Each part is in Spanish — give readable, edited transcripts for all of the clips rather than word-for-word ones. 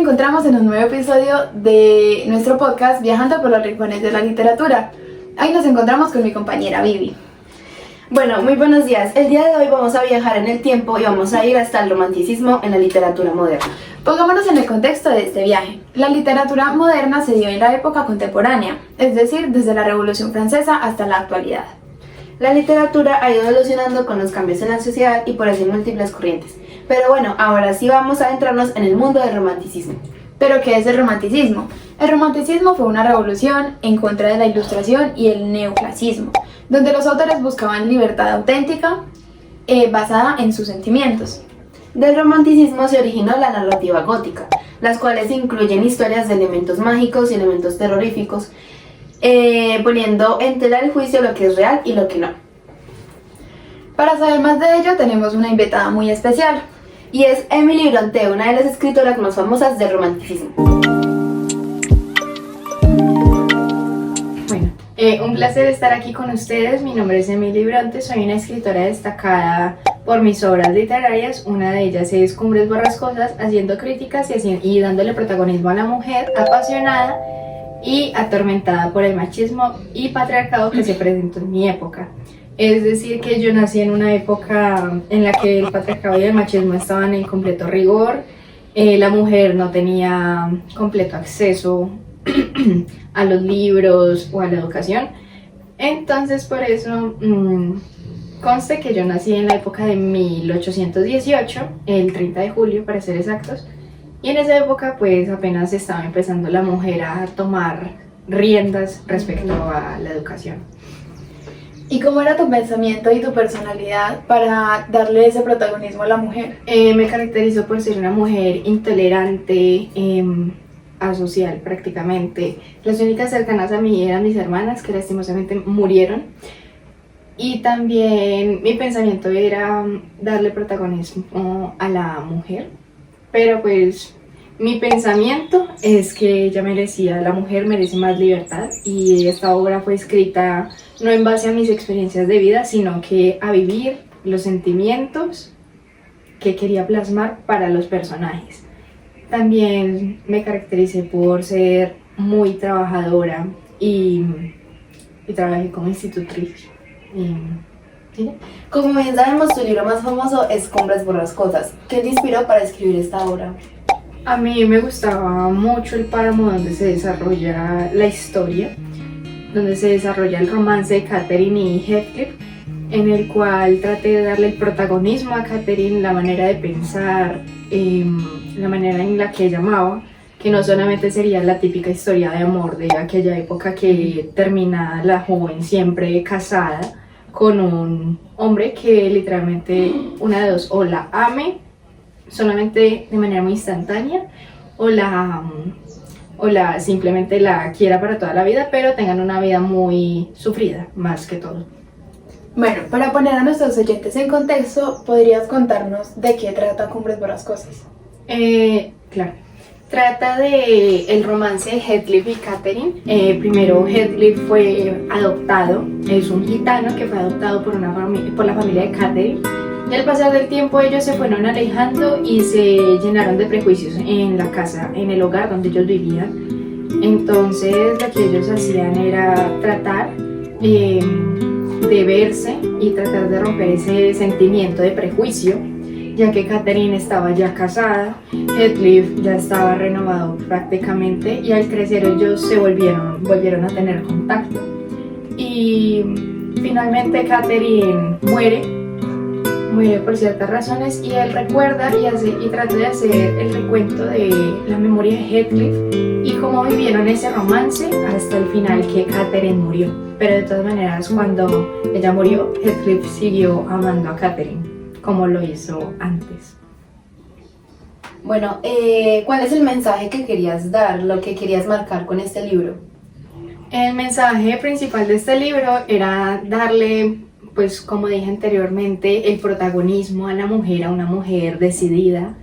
encontramos en un nuevo episodio de nuestro podcast Viajando por los rincones de la literatura. Hoy nos encontramos con mi compañera Vivi. Bueno, muy buenos días. El día de hoy vamos a viajar en el tiempo y vamos a ir hasta el romanticismo en la literatura moderna. Pongámonos en el contexto de este viaje. La literatura moderna se dio en la época contemporánea, es decir, desde la Revolución Francesa hasta la actualidad. La literatura ha ido evolucionando con los cambios en la sociedad y por eso hay múltiples corrientes. Pero bueno, ahora sí vamos a adentrarnos en el mundo del romanticismo. ¿Pero qué es el romanticismo? El romanticismo fue una revolución en contra de la ilustración y el neoclasismo, donde los autores buscaban libertad auténtica basada en sus sentimientos. Del romanticismo se originó la narrativa gótica, las cuales incluyen historias de elementos mágicos y elementos terroríficos, poniendo en tela de juicio lo que es real y lo que no. Para saber más de ello tenemos una invitada muy especial. Y es Emily Brontë, una de las escritoras más famosas del romanticismo. Bueno, un placer estar aquí con ustedes. Mi nombre es Emily Brontë, soy una escritora destacada por mis obras literarias. Una de ellas es Cumbres Borrascosas, haciendo críticas y dándole protagonismo a la mujer apasionada y atormentada por el machismo y patriarcado que se presentó en mi época. Es decir, que yo nací en una época en la que el patriarcado y el machismo estaban en completo rigor, la mujer no tenía completo acceso a los libros o a la educación. Entonces, por eso conste que yo nací en la época de 1818, el 30 de julio para ser exactos, y en esa época pues apenas estaba empezando la mujer a tomar riendas respecto a la educación. ¿Y cómo era tu pensamiento y tu personalidad para darle ese protagonismo a la mujer? Me caracterizo por ser una mujer intolerante, asocial prácticamente. Las únicas cercanas a mí eran mis hermanas, que lastimosamente murieron. Y también mi pensamiento era darle protagonismo a la mujer. Pero pues mi pensamiento es que ella merecía, la mujer merece más libertad, y esta obra fue escrita no en base a mis experiencias de vida, sino que a vivir los sentimientos que quería plasmar para los personajes. También me caractericé por ser muy trabajadora y trabajé como institutriz. ¿Sí? Como bien sabemos, tu libro más famoso es Cumbres Borrascosas. ¿Qué te inspiró para escribir esta obra? A mí me gustaba mucho el páramo donde se desarrolla la historia, donde se desarrolla el romance de Catherine y Heathcliff, en el cual traté de darle el protagonismo a Catherine, la manera de pensar, la manera en la que ella amaba, que no solamente sería la típica historia de amor de aquella época que termina la joven siempre casada con un hombre que literalmente una de dos, o la ame solamente de manera muy instantánea, o simplemente la quiera para toda la vida, pero tengan una vida muy sufrida, más que todo. Bueno, para poner a nuestros oyentes en contexto, ¿podrías contarnos de qué trata Cumbres Borrascosas? Claro. Trata de el romance de Heathcliff y Catherine. Primero Heathcliff fue adoptado, es un gitano que fue adoptado por la familia de Catherine. Y al pasar del tiempo ellos se fueron alejando y se llenaron de prejuicios en la casa, en el hogar donde ellos vivían. Entonces lo que ellos hacían era tratar de verse y tratar de romper ese sentimiento de prejuicio, ya que Catherine estaba ya casada, Heathcliff ya estaba renovado prácticamente, y al crecer ellos se volvieron a tener contacto. Y finalmente Catherine muere por ciertas razones, y él recuerda y trata de hacer el recuento de la memoria de Heathcliff y cómo vivieron ese romance hasta el final, que Catherine murió. Pero de todas maneras, cuando ella murió, Heathcliff siguió amando a Catherine como lo hizo antes. Bueno, ¿cuál es el mensaje que querías dar, lo que querías marcar con este libro? El mensaje principal de este libro era darle, pues como dije anteriormente, el protagonismo a la mujer, a una mujer decidida,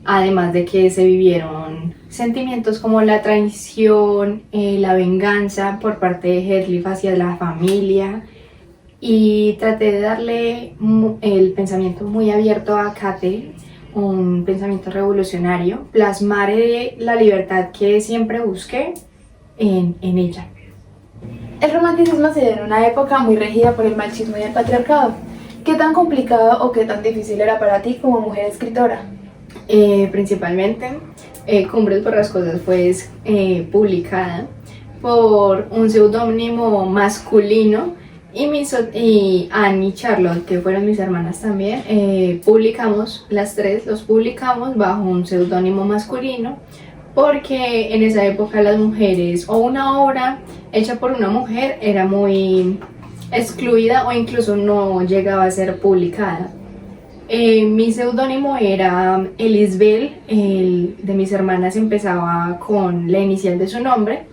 además de que se vivieron sentimientos como la traición, la venganza por parte de Heathcliff hacia la familia, y traté de darle el pensamiento muy abierto a Catherine, un pensamiento revolucionario, plasmar la libertad que siempre busqué en ella. El romanticismo se dio en una época muy regida por el machismo y el patriarcado. ¿Qué tan complicado o qué tan difícil era para ti como mujer escritora? Principalmente, Cumbres Borrascosas fue publicada por un seudónimo masculino y Annie y Charlotte, que fueron mis hermanas también, los publicamos bajo un seudónimo masculino, porque en esa época las mujeres o una obra hecha por una mujer era muy excluida o incluso no llegaba a ser publicada. Mi seudónimo era Elisbel, el de mis hermanas empezaba con la inicial de su nombre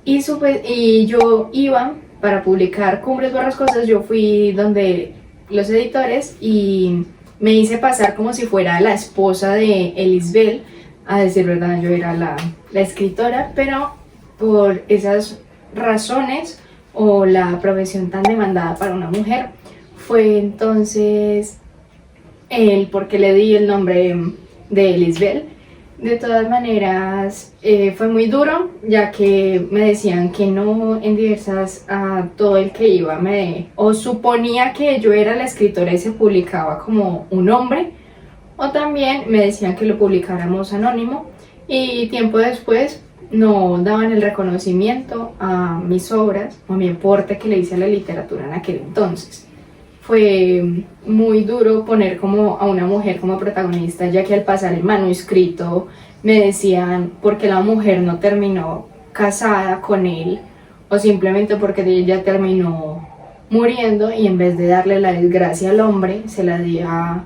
y yo iba para publicar Cumbres Borrascosas, yo fui donde los editores y me hice pasar como si fuera la esposa de Elisbel. A decir verdad, yo era la escritora, pero por esas razones o la profesión tan demandada para una mujer, fue entonces el por qué le di el nombre de Elisbel. De todas maneras, fue muy duro, ya que me decían que no en diversas, a todo el que iba, o suponía que yo era la escritora y se publicaba como un hombre, o también me decían que lo publicáramos anónimo, y tiempo después no daban el reconocimiento a mis obras o a mi aporte que le hice a la literatura en aquel entonces. Fue muy duro poner como a una mujer como protagonista, ya que al pasar el manuscrito me decían por qué la mujer no terminó casada con él, o simplemente porque ella terminó muriendo, y en vez de darle la desgracia al hombre, se la di a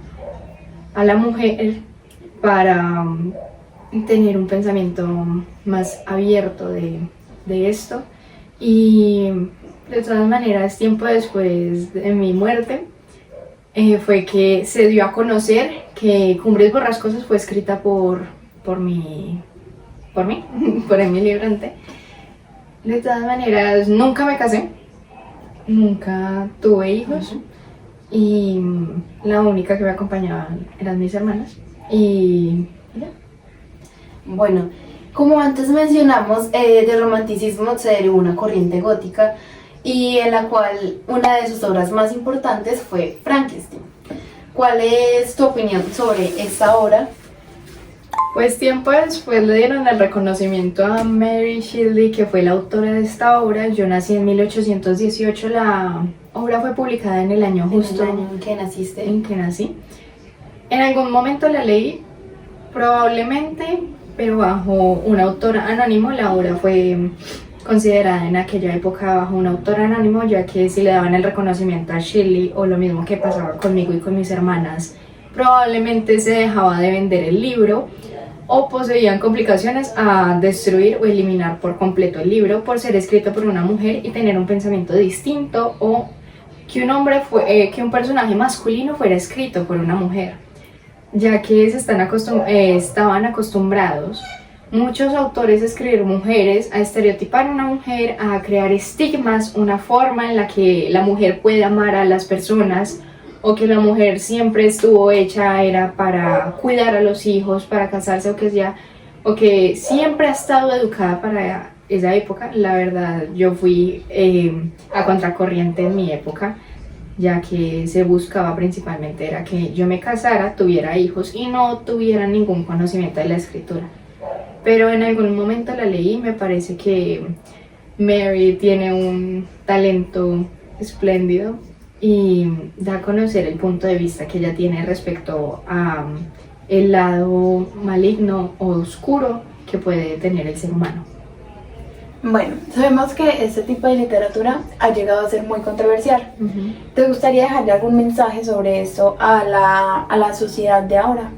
la mujer para tener un pensamiento más abierto de esto. Y de todas maneras, tiempo después de mi muerte, fue que se dio a conocer que Cumbres Borrascosas fue escrita por mí, por Emily Bronte. De todas maneras, nunca me casé, nunca tuve hijos, y la única que me acompañaba eran mis hermanas, y ya. Bueno, como antes mencionamos, del romanticismo se derivó una corriente gótica, y en la cual una de sus obras más importantes fue Frankenstein. ¿Cuál es tu opinión sobre esta obra? Pues tiempo después le dieron el reconocimiento a Mary Shelley, que fue la autora de esta obra. Yo nací en 1818, la obra fue publicada en el año justo ¿En el año en que naciste? en que nací. En algún momento la leí, probablemente, pero bajo un autor anónimo. La obra fue considerada en aquella época bajo un autor anónimo, ya que si le daban el reconocimiento a Shelley, o lo mismo que pasaba conmigo y con mis hermanas, probablemente se dejaba de vender el libro, o poseían complicaciones a destruir o eliminar por completo el libro por ser escrito por una mujer y tener un pensamiento distinto, o que un personaje masculino fuera escrito por una mujer, ya que estaban acostumbrados muchos autores a escribir mujeres, a estereotipar a una mujer, a crear estigmas, una forma en la que la mujer puede amar a las personas, o que la mujer siempre estuvo hecha era para cuidar a los hijos, para casarse, o que siempre ha estado educada para esa época. La verdad, yo fui a contracorriente en mi época, ya que se buscaba principalmente era que yo me casara, tuviera hijos y no tuviera ningún conocimiento de la escritura. Pero en algún momento la leí y me parece que Mary tiene un talento espléndido y da a conocer el punto de vista que ella tiene respecto a el lado maligno o oscuro que puede tener el ser humano. Bueno, sabemos que este tipo de literatura ha llegado a ser muy controversial. ¿Te gustaría dejarle algún mensaje sobre esto a la sociedad de ahora?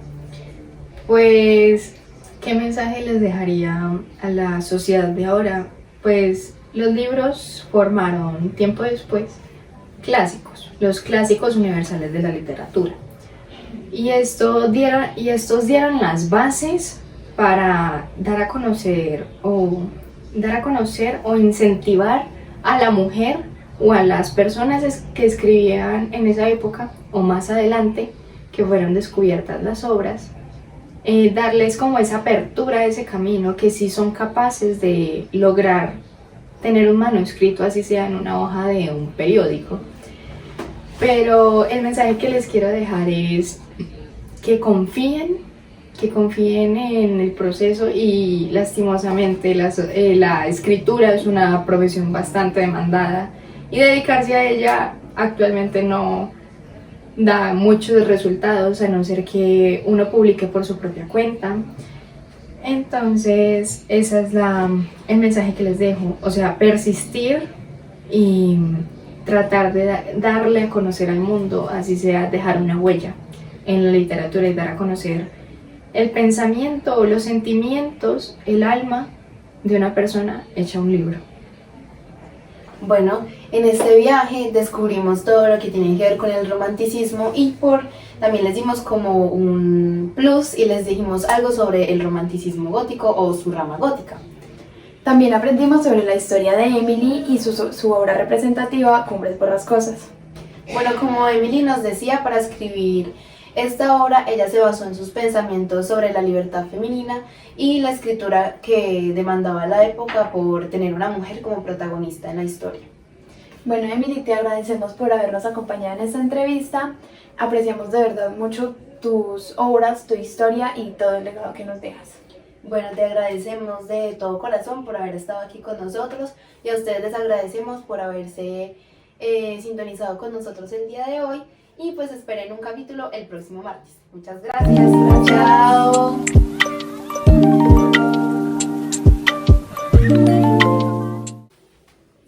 Pues, ¿qué mensaje les dejaría a la sociedad de ahora? Pues los libros formaron tiempo después clásicos, los clásicos universales de la literatura. Y estos dieron las bases para dar a conocer o incentivar a la mujer o a las personas que escribían en esa época o más adelante que fueron descubiertas las obras, darles como esa apertura, ese camino que sí son capaces de lograr tener un manuscrito, así sea en una hoja de un periódico. Pero el mensaje que les quiero dejar es que confíen en el proceso, y lastimosamente la escritura es una profesión bastante demandada y dedicarse a ella actualmente no da muchos resultados, a no ser que uno publique por su propia cuenta. Entonces ese es el mensaje que les dejo, o sea, persistir y tratar de darle a conocer al mundo, así sea dejar una huella en la literatura y dar a conocer el pensamiento, los sentimientos, el alma de una persona hecha un libro. Bueno, en este viaje descubrimos todo lo que tiene que ver con el romanticismo y también les dimos como un plus y les dijimos algo sobre el romanticismo gótico o su rama gótica. También aprendimos sobre la historia de Emily y su obra representativa, Cumbres Borrascosas. Bueno, como Emily nos decía, para escribir esta obra ella se basó en sus pensamientos sobre la libertad femenina y la escritura que demandaba la época por tener una mujer como protagonista en la historia. Bueno, Emily, te agradecemos por habernos acompañado en esta entrevista. Apreciamos de verdad mucho tus obras, tu historia y todo el legado que nos dejas. Bueno, te agradecemos de todo corazón por haber estado aquí con nosotros y a ustedes les agradecemos por haberse sintonizado con nosotros el día de hoy y pues esperen un capítulo el próximo martes. Muchas gracias. Chao.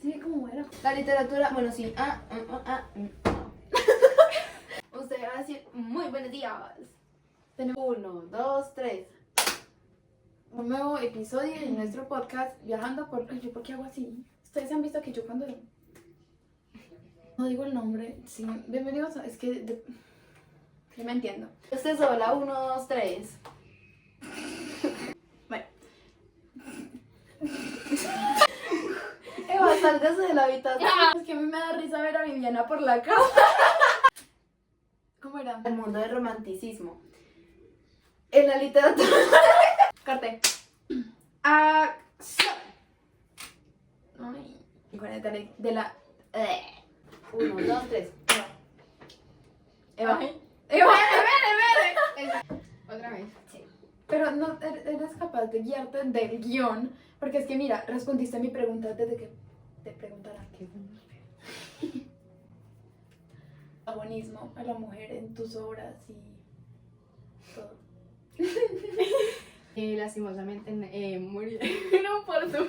Sí, ¿cómo era? La literatura, bueno, sí. Usted va a decir muy buenos días. 1, 2, 3. Un nuevo episodio de nuestro podcast Viajando por... Ay, ¿yo por qué hago así? Ustedes han visto que yo cuando... No digo el nombre, sí. Bienvenidos a... Es que... Sí me entiendo. Usted sola, 1, 2, 3. Bueno. Eva, sálgase de la habitación. Es que a mí me da risa ver a Viviana por la casa. ¿Cómo era? El mundo del romanticismo. En la literatura... Corte. Acción. Ay. Y con el de la... 1, 2, 3. Eva. Ay. Eva. Otra vez. Sí. Pero no eres capaz de guiarte del guión. Porque es que mira, respondiste a mi pregunta desde que te preguntarán qué es una mujer. Protagonismo a la mujer en tus obras y todo. Lastimosamente murieron por tu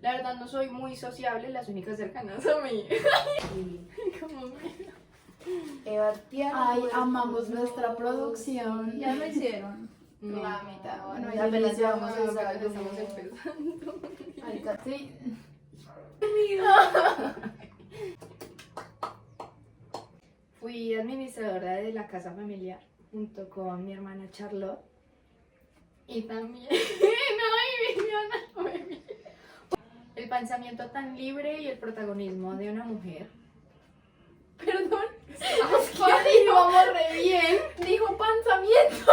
La verdad no soy muy sociable, las únicas cercanas a mí. Como Eva, tierra. Ay, amamos nuestra producción. Ya lo hicieron. no. La mitad. Bueno, No, ya apenas ya vamos a Apenas sacar estamos como- empezando. Ay, sí. Fui administradora de la casa familiar junto con mi hermana Charlotte y también Viviana. El pensamiento tan libre y el protagonismo de una mujer. Perdón. Es que vamos re bien. Dijo pensamiento.